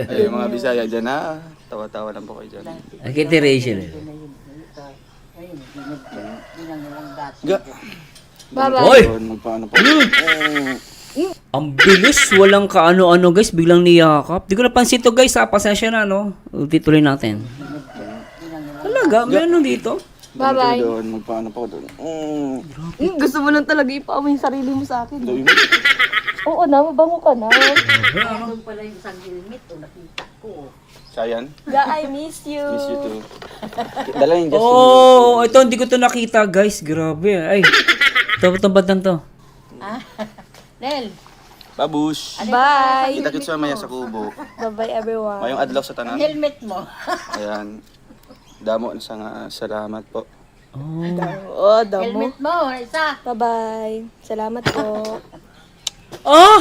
Ay, mga Bisaya dyan ha. Tawa-tawa lang po kayo dyan. Kitiration eh. Ga. Bye-bye. Hoy! Magpaano po. Ang bilis, walang kaano-ano guys, biglang niyakap. Di ko napansin to guys, pasensya na no. Tituloy natin. Talaga, may ano dito? Bye-bye. Magpaano po doon. Gusto mo lang talaga ipaamoy yung sarili mo sa akin. Gawin mo. Oo na, mabango ka na. Doon pala yung isang helmet, nakita ko. Sayan. Ga, I miss you. Miss you too. Dala yung Justin. Oh, ito hindi ko to nakita guys, grabe. Ay, ito bandang to. Nel, Babush. Bye. Kita kita sa maya sa kubo. Bye-bye everyone. Mayong adlaw sa tanan. helmet mo. Ayan. Damo na sa salamat po. Oo, damo. Helmet mo, isa. Bye-bye. Salamat po. Ah!